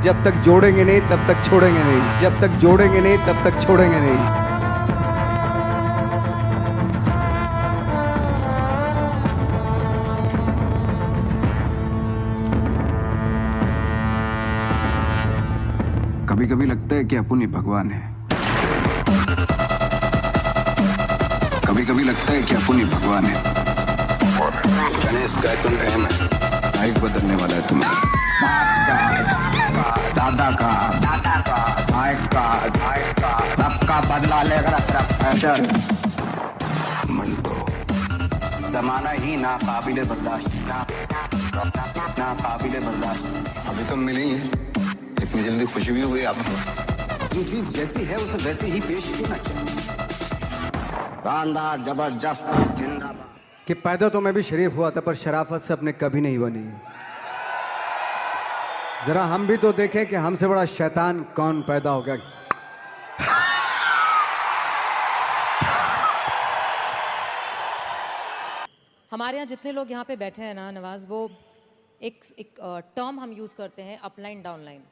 जब तक जोड़ेंगे नहीं तब तक छोड़ेंगे नहीं, जब तक जोड़ेंगे नहीं तब तक छोड़ेंगे नहीं। कभी कभी लगता है कि अपन ही भगवान है, कभी कभी लगता है कि अपन ही भगवान है। गणेश का तुम रहम है, लाइफ बदलने वाला है तुम्हें। दादा का भाई का सबका बदला लेकर प्रेशर मंटो, जमाना ही ना काबिले बर्दाश्त, ना काबिले बर्दाश्त। अभी तो मिले ही, इतनी जल्दी खुशी भी हुई आपको। जो चीज जैसी है उसे वैसे ही पेश क्यों ना किया। शानदार, जबरदस्त, जिंदाबाद। कि पैदा तो मैं भी शरीफ हुआ था पर शराफत से अपने कभी नहीं बनी। जरा हम भी तो देखें कि हमसे बड़ा शैतान कौन पैदा हो गया। हमारे यहाँ जितने लोग यहाँ पे बैठे हैं ना नवाज, वो एक टर्म हम यूज़ करते हैं, अपलाइन डाउनलाइन।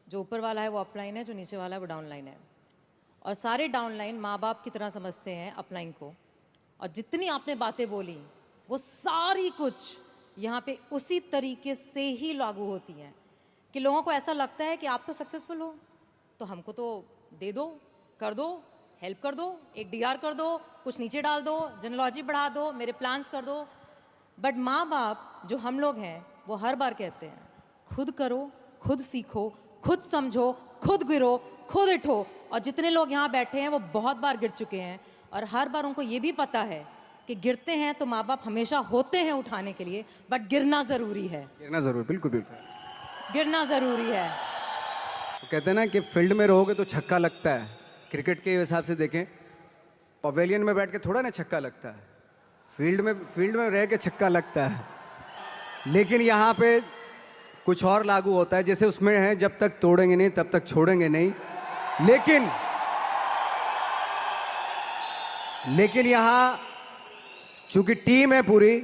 जो ऊपर वाला है वो अपलाइन है, जो नीचे वाला है वो डाउनलाइन है। और सारे डाउनलाइन माँ बाप की तरह समझते हैं अपलाइन को। और जितनी आपने बातें बोली वो सारी कुछ यहाँ पे उसी तरीके से ही लागू होती हैं कि लोगों को ऐसा लगता है कि आप तो सक्सेसफुल हो तो हमको तो दे दो, कर दो, हेल्प कर दो, एक डीआर कर दो, कुछ नीचे डाल दो, जनरलॉजी बढ़ा दो, मेरे प्लान्स कर दो। बट माँ बाप जो हम लोग हैं वो हर बार कहते हैं खुद करो, खुद सीखो, खुद समझो, खुद गिरो, खुद उठो। और जितने लोग यहाँ बैठे हैं वो बहुत बार गिर चुके हैं और हर बार उनको ये भी पता है कि गिरते हैं तो माँ बाप हमेशा होते हैं उठाने के लिए, बट गिरना ज़रूरी है। गिरना जरूर, बिल्कुल बिल्कुल गिरना ज़रूरी है। तो कहते हैं ना कि फील्ड में रहोगे तो छक्का लगता है। क्रिकेट के हिसाब से देखें, पवेलियन में बैठ के थोड़ा ना छक्का लगता है, फील्ड में रह के छक्का लगता है। लेकिन यहाँ पे कुछ और लागू होता है, जैसे उसमें है जब तक तोड़ेंगे नहीं तब तक छोड़ेंगे नहीं। लेकिन यहाँ चूंकि टीम है पूरी,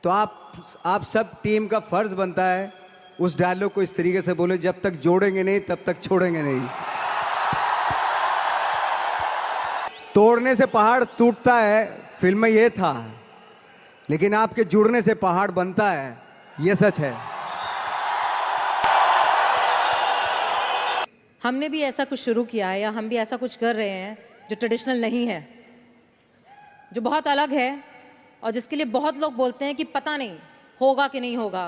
तो आप सब टीम का फर्ज बनता है उस डायलॉग को इस तरीके से बोले, जब तक जोड़ेंगे नहीं तब तक छोड़ेंगे नहीं। तोड़ने से पहाड़ टूटता है, फिल्म में ये था, लेकिन आपके जुड़ने से पहाड़ बनता है, ये सच है। हमने भी ऐसा कुछ शुरू किया है या हम भी ऐसा कुछ कर रहे हैं जो ट्रेडिशनल नहीं है, जो बहुत अलग है और जिसके लिए बहुत लोग बोलते हैं कि पता नहीं होगा कि नहीं होगा,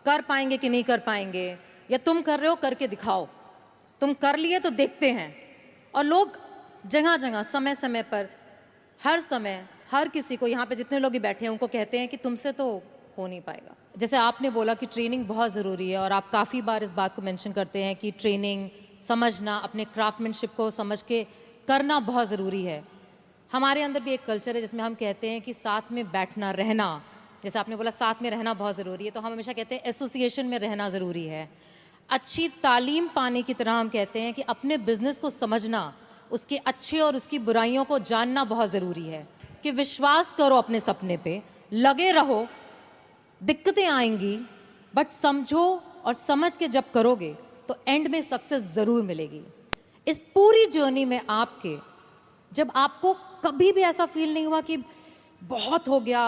कर पाएंगे कि नहीं कर पाएंगे, या तुम कर रहे हो करके दिखाओ, तुम कर लिए तो देखते हैं। और लोग जगह जगह समय समय पर हर समय हर किसी को, यहाँ पे जितने लोग भी बैठे हैं उनको कहते हैं कि तुमसे तो हो नहीं पाएगा। जैसे आपने बोला कि ट्रेनिंग बहुत ज़रूरी है और आप काफ़ी बार इस बात को मेंशन करते हैं कि ट्रेनिंग, समझना, अपने क्राफ्टमैनशिप को समझ के करना बहुत ज़रूरी है। हमारे अंदर भी एक कल्चर है जिसमें हम कहते हैं कि साथ में बैठना, रहना। जैसे आपने बोला साथ में रहना बहुत ज़रूरी है, तो हम हमेशा कहते हैं एसोसिएशन में रहना ज़रूरी है। अच्छी तालीम पाने की तरह हम कहते हैं कि अपने बिजनेस को समझना, उसके अच्छे और उसकी बुराइयों को जानना बहुत ज़रूरी है। कि विश्वास करो अपने सपने पे, लगे रहो, दिक्कतें आएंगी, बट समझो और समझ के जब करोगे तो एंड में सक्सेस ज़रूर मिलेगी। इस पूरी जर्नी में आपके, जब आपको कभी भी ऐसा फील नहीं हुआ कि बहुत हो गया,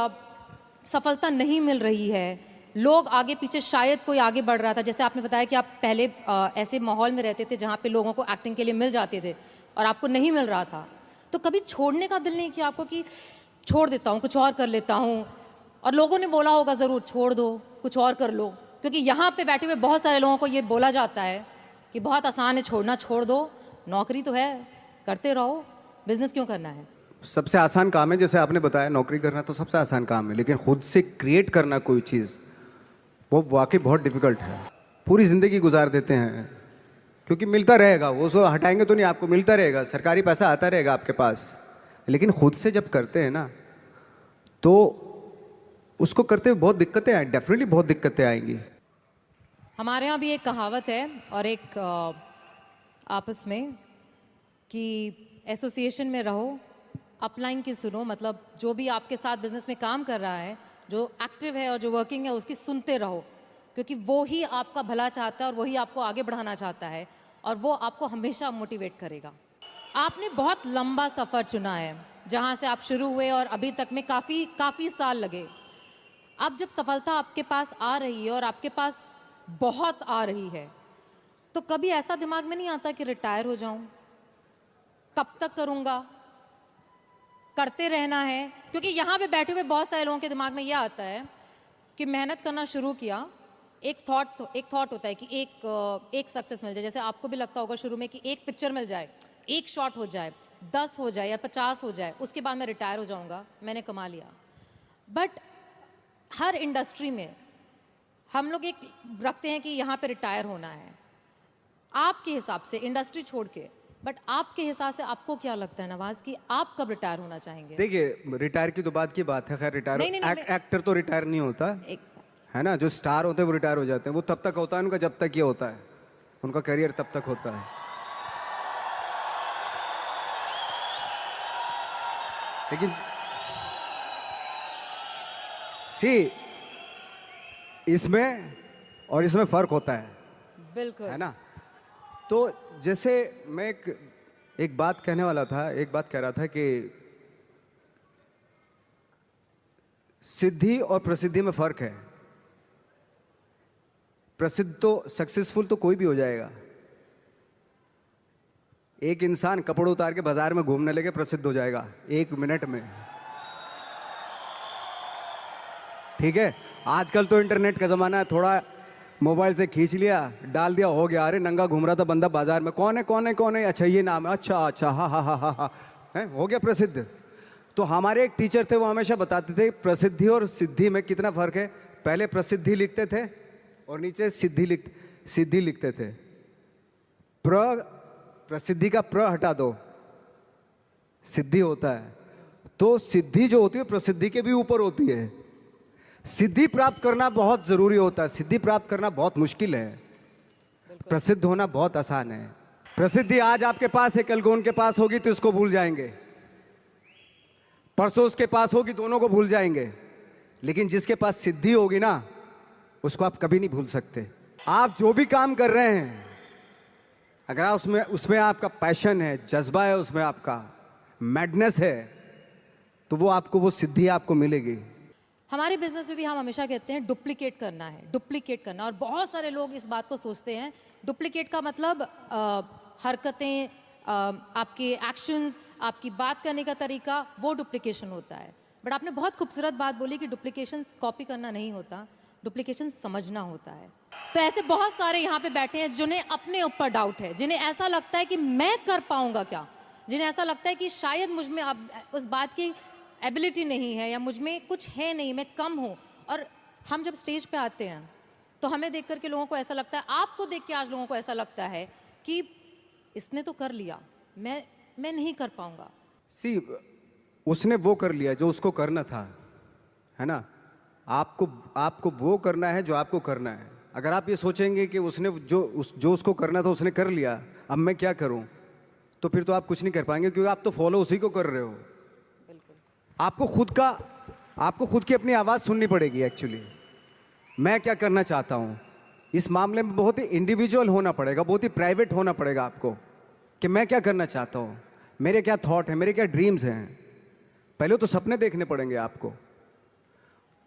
सफलता नहीं मिल रही है, लोग आगे पीछे, शायद कोई आगे बढ़ रहा था, जैसे आपने बताया कि आप पहले ऐसे माहौल में रहते थे जहाँ पे लोगों को एक्टिंग के लिए मिल जाते थे और आपको नहीं मिल रहा था, तो कभी छोड़ने का दिल नहीं किया आपको कि छोड़ देता हूँ, कुछ और कर लेता हूँ? और लोगों ने बोला होगा ज़रूर छोड़ दो, कुछ और कर लो, क्योंकि यहाँ पे बैठे हुए बहुत सारे लोगों को ये बोला जाता है कि बहुत आसान है छोड़ना, छोड़ दो, नौकरी तो है, करते रहो, बिजनेस क्यों करना है? सबसे आसान काम है, जैसे आपने बताया नौकरी करना तो सबसे आसान काम है, लेकिन खुद से क्रिएट करना कोई चीज़, वो वाकई बहुत डिफिकल्ट है। पूरी ज़िंदगी गुजार देते हैं क्योंकि मिलता रहेगा, वो सो हटाएंगे तो नहीं, आपको मिलता रहेगा, सरकारी पैसा आता रहेगा आपके पास। लेकिन खुद से जब करते हैं ना तो उसको करते हुए बहुत दिक्कतें आए, डेफिनेटली बहुत दिक्कतें आएंगी। हमारे यहाँ भी एक कहावत है और एक आपस में कि एसोसिएशन में रहो, अपलाइन की सुनो, मतलब जो भी आपके साथ बिजनेस में काम कर रहा है, जो एक्टिव है और जो वर्किंग है, उसकी सुनते रहो, क्योंकि वो ही आपका भला चाहता है और वही आपको आगे बढ़ाना चाहता है और वो आपको हमेशा मोटिवेट करेगा। आपने बहुत लंबा सफ़र चुना है, जहाँ से आप शुरू हुए और अभी तक में काफ़ी साल लगे। अब जब सफलता आपके पास आ रही है और आपके पास बहुत आ रही है, तो कभी ऐसा दिमाग में नहीं आता कि रिटायर हो जाऊं, कब तक करूंगा, करते रहना है? क्योंकि यहाँ पे बैठे हुए बहुत सारे लोगों के दिमाग में यह आता है कि मेहनत करना शुरू किया, एक थॉट होता है कि एक सक्सेस मिल जाए। जैसे आपको भी लगता होगा शुरू में कि एक पिक्चर मिल जाए, एक शॉट हो जाए, 10 हो जाए या 50 हो जाए, उसके बाद मैं रिटायर हो जाऊंगा, मैंने कमा लिया। बट हर इंडस्ट्री में हम लोग एक रखते हैं कि यहाँ पे रिटायर होना है। आपके हिसाब से इंडस्ट्री छोड़ के, बट आपके हिसाब से आपको क्या लगता है नवाज कि आप कब रिटायर होना चाहेंगे? देखिए, रिटायर की तो बात की बात है। खैर रिटायर एक्टर तो रिटायर नहीं होता है ना, जो स्टार होते हैं वो रिटायर हो जाते हैं। वो तब तक होता है उनका जब तक ये होता है, उनका करियर तब तक होता है। लेकिन इसमें और इसमें फर्क होता है, बिल्कुल, है ना। तो जैसे मैं एक बात कहने वाला था, एक बात कह रहा था कि सिद्धि और प्रसिद्धि में फर्क है। प्रसिद्ध तो सक्सेसफुल तो कोई भी हो जाएगा। एक इंसान कपड़े उतार के बाजार में घूमने लगे, प्रसिद्ध हो जाएगा 1 मिनट में। ठीक है, आजकल तो इंटरनेट का जमाना है, थोड़ा मोबाइल से खींच लिया, डाल दिया, हो गया। अरे नंगा घूम रहा था बंदा बाजार में, कौन है, अच्छा ये नाम है, अच्छा हा, है, हो गया प्रसिद्ध। तो हमारे एक टीचर थे, वो हमेशा बताते थे प्रसिद्धि और सिद्धि में कितना फर्क है। पहले प्रसिद्धि लिखते थे और नीचे सिद्धि लिखते थे। प्रसिद्धि का प्र हटा दो, सिद्धि होता है। तो सिद्धि जो होती है प्रसिद्धि के भी ऊपर होती है। सिद्धि प्राप्त करना बहुत जरूरी होता है, सिद्धि प्राप्त करना बहुत मुश्किल है। प्रसिद्ध होना बहुत आसान है। प्रसिद्धि आज आपके पास है, कल को उनके पास होगी तो इसको भूल जाएंगे, परसों उसके पास होगी, दोनों को भूल जाएंगे। लेकिन जिसके पास सिद्धि होगी ना, उसको आप कभी नहीं भूल सकते। आप जो भी काम कर रहे हैं, अगर आप उसमें आपका पैशन है, जज्बा है, उसमें आपका मैडनेस है, तो वो सिद्धि आपको मिलेगी। हमारे बिजनेस में भी हम हमेशा कहते हैं डुप्लीकेट करना, और बहुत सारे लोग इस बात को सोचते हैं। डुप्लीकेट का मतलब हरकतें, आपके एक्शंस, आपकी बात करने का तरीका, वो डुप्लीकेशन होता है। बट आपने बहुत खूबसूरत बात बोली कि डुप्लीकेशन कॉपी करना नहीं होता, डुप्लीकेशन समझना होता है। तो ऐसे बहुत सारे यहाँ पे बैठे हैं जिन्हें अपने ऊपर डाउट है, जिन्हें ऐसा लगता है कि मैं कर पाऊंगा क्या, जिन्हें ऐसा लगता है कि शायद मुझ में अब उस बात की एबिलिटी नहीं है, या मुझ में कुछ है नहीं, मैं कम हूँ। और हम जब स्टेज पे आते हैं तो हमें देख करके लोगों को ऐसा लगता है, आपको देख के आज लोगों को ऐसा लगता है कि इसने तो कर लिया, मैं नहीं कर पाऊंगा। उसने वो कर लिया जो उसको करना था, है ना। आपको वो करना है जो आपको करना है। अगर आप ये सोचेंगे कि उसने जो उसको करना था उसने कर लिया, अब मैं क्या करूं, तो फिर तो आप कुछ नहीं कर पाएंगे, क्योंकि आप तो फॉलो उसी को कर रहे हो। आपको खुद की अपनी आवाज़ सुननी पड़ेगी। एक्चुअली मैं क्या करना चाहता हूँ, इस मामले में बहुत ही इंडिविजुअल होना पड़ेगा, बहुत ही प्राइवेट होना पड़ेगा आपको, कि मैं क्या करना चाहता हूँ, मेरे क्या थॉट हैं, मेरे क्या ड्रीम्स हैं। पहले तो सपने देखने पड़ेंगे आपको,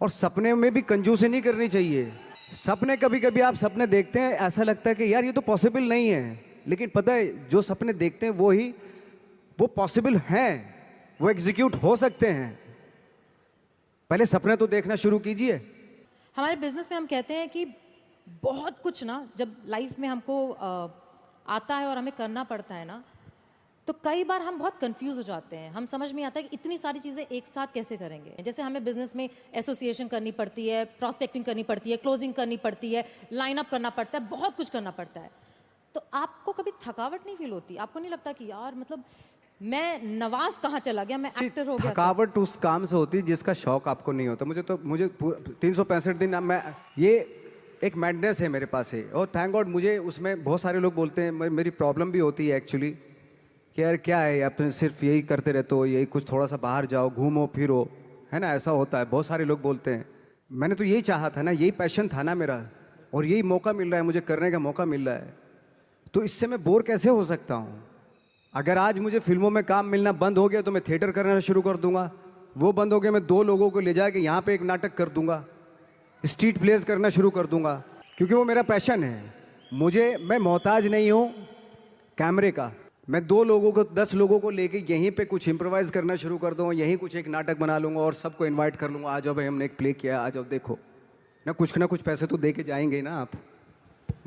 और सपने में भी कंजूसी नहीं करनी चाहिए। सपने कभी कभी आप सपने देखते हैं, ऐसा लगता है कि यार ये तो पॉसिबल नहीं है, लेकिन पता है जो सपने देखते हैं वो पॉसिबल हैं, वो एग्जीक्यूट हो सकते हैं। पहले सपने तो देखना शुरू कीजिए। हमारे बिजनेस में हम कहते हैं कि बहुत कुछ ना, जब लाइफ में हमको आता है और हमें करना पड़ता है ना, तो कई बार हम बहुत कंफ्यूज हो जाते हैं। हम समझ में आता है कि इतनी सारी चीज़ें एक साथ कैसे करेंगे। जैसे हमें बिजनेस में एसोसिएशन करनी पड़ती है, प्रॉस्पेक्टिंग करनी पड़ती है, क्लोजिंग करनी पड़ती है, लाइनअप करना पड़ता है, बहुत कुछ करना पड़ता है। तो आपको कभी थकावट नहीं फील होती? आपको नहीं लगता कि यार मतलब मैं नवाज कहाँ चला गया, मैं एक्टर हो गया? थकावट उस काम से होती है जिसका शौक आपको नहीं होता। मुझे 365 दिन ये एक मैडनेस है मेरे पास है, और थैंक गॉड मुझे उसमें बहुत सारे लोग बोलते हैं, मेरी प्रॉब्लम भी होती है एक्चुअली, कि यार क्या है, आप सिर्फ यही करते रहते हो, यही कुछ थोड़ा सा बाहर जाओ, घूमो फिरो, है ना, ऐसा होता है। बहुत सारे लोग बोलते हैं। मैंने तो यही चाहा था ना, यही पैशन था ना मेरा, और यही मौका मिल रहा है, मुझे करने का मौका मिल रहा है, तो इससे मैं बोर कैसे हो सकता हूँ? अगर आज मुझे फिल्मों में काम मिलना बंद हो गया तो मैं थिएटर करना शुरू कर दूंगा। वो बंद हो गया, मैं 2 लोगों को ले जाके यहाँ पे एक नाटक कर दूंगा, स्ट्रीट प्लेस करना शुरू कर दूंगा, क्योंकि वो मेरा पैशन है। मैं मोहताज नहीं हूँ कैमरे का। मैं 2 लोगों को 10 लोगों को लेके यहीं पे कुछ इम्प्रोवाइज करना शुरू कर दूंगा, यहीं कुछ एक नाटक बना लूंगा और सबको इन्वाइट कर लूंगा, आ जाओ भाई हमने एक प्ले किया, आ जाओ देखो ना कुछ पैसे तो दे के जाएंगे ना आप,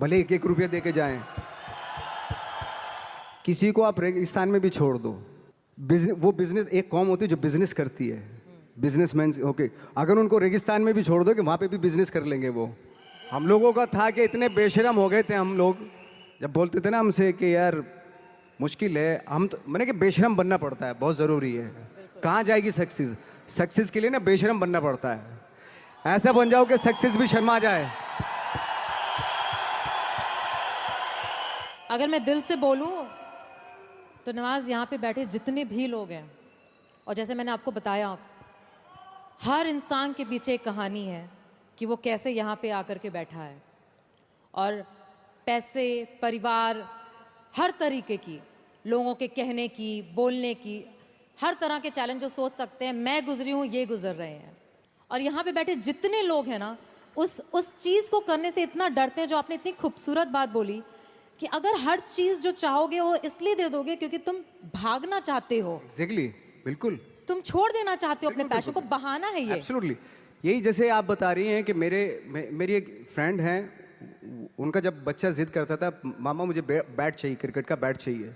भले 1-1 रुपया दे के जाएं। किसी को आप रेगिस्तान में भी छोड़ दो, वो बिजनेस, एक कौम होती है जो बिजनेस करती है, बिजनेसमैन, ओके, अगर उनको रेगिस्तान में भी छोड़ दो कि वहाँ पे भी बिजनेस कर लेंगे वो। हम लोगों का था कि इतने बेशरम हो गए थे हम लोग, जब बोलते थे ना हमसे कि यार मुश्किल है, हम तो मैंने कि बेशरम बनना पड़ता है, बहुत ज़रूरी है। कहाँ जाएगी सक्सेस के लिए ना बेशरम बनना पड़ता है। ऐसा बन जाओ कि सक्सेस भी शर्मा जाए। अगर मैं दिल से बोलूं तो नवाज, यहाँ पे बैठे जितने भी लोग हैं, और जैसे मैंने आपको बताया, हर इंसान के पीछे एक कहानी है कि वो कैसे यहाँ पे आकर के बैठा है। और पैसे, परिवार, हर तरीके की, लोगों के कहने की, बोलने की, हर तरह के चैलेंज जो सोच सकते हैं, मैं गुजरी हूँ, ये गुजर रहे हैं। और यहाँ पे बैठे जितने लोग हैं ना, उस चीज़ को करने से इतना डरते हैं, जो आपने इतनी खूबसूरत बात बोली कि अगर हर चीज़ जो चाहोगे वो इसलिए दे दोगे क्योंकि तुम भागना चाहते हो। एग्जैक्टली, बिल्कुल, तुम छोड़ देना चाहते हो अपने पैशन को, बहाना है ये। एब्सोल्युटली। यही जैसे आप बता रही हैं कि मेरी एक फ्रेंड हैं, उनका जब बच्चा जिद करता था, मामा मुझे बैट चाहिए, क्रिकेट का बैट चाहिए,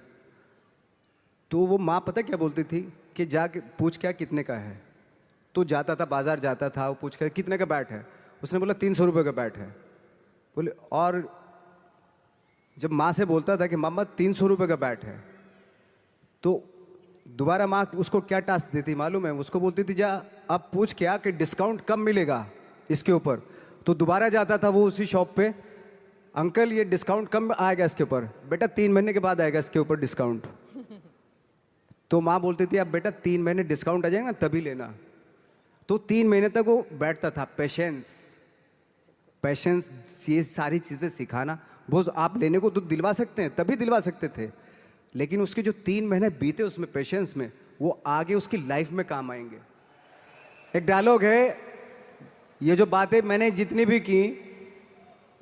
तो वो माँ पता क्या बोलती थी कि जाके पूछ क्या कितने का है। तो जाता था, बाजार जाता था, वो पूछ कर कितने का बैट है, उसने बोला 300 रुपये का बैट है। बोले, और जब माँ से बोलता था कि मामा 300 रुपये का बैट है, तो दोबारा माँ उसको क्या टास्क देती मालूम है? उसको बोलती थी जा अब पूछ क्या कि डिस्काउंट कब मिलेगा इसके ऊपर। तो दोबारा जाता था वो उसी शॉप पे, अंकल ये डिस्काउंट कब आएगा इसके ऊपर? बेटा 3 महीने के बाद आएगा इसके ऊपर डिस्काउंट। तो माँ बोलती थी अब बेटा 3 महीने डिस्काउंट आ जाएगा ना तभी लेना। तो 3 महीने तक वो बैठता था। पेशेंस, ये सारी चीज़ें सिखाना, वो आप लेने को तो दिलवा सकते हैं, तभी दिलवा सकते थे, लेकिन उसके जो 3 महीने बीते उसमें पेशेंस में, वो आगे उसकी लाइफ में काम आएंगे। एक डायलॉग है, ये जो बातें मैंने जितनी भी की,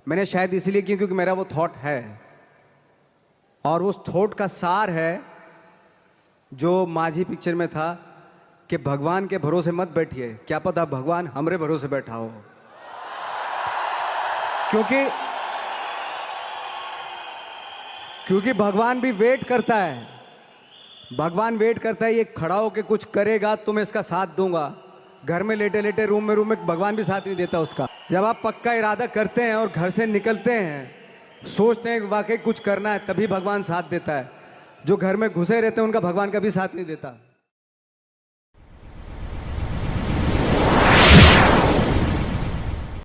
मैंने शायद इसलिए की क्योंकि मेरा वो थॉट है, और उस थॉट का सार है जो माझी पिक्चर में था कि भगवान के भरोसे मत बैठिए, क्या पता भगवान हमरे भरोसे बैठा हो। क्योंकि भगवान भी वेट करता है, भगवान वेट करता है, ये खड़ा होके कुछ करेगा तो मैं इसका साथ दूंगा। घर में लेटे लेटे रूम में भगवान भी साथ नहीं देता उसका। जब आप पक्का इरादा करते हैं और घर से निकलते हैं, सोचते हैं कि वाकई कुछ करना है, तभी भगवान साथ देता है। जो घर में घुसे रहते हैं उनका भगवान कभी साथ नहीं देता।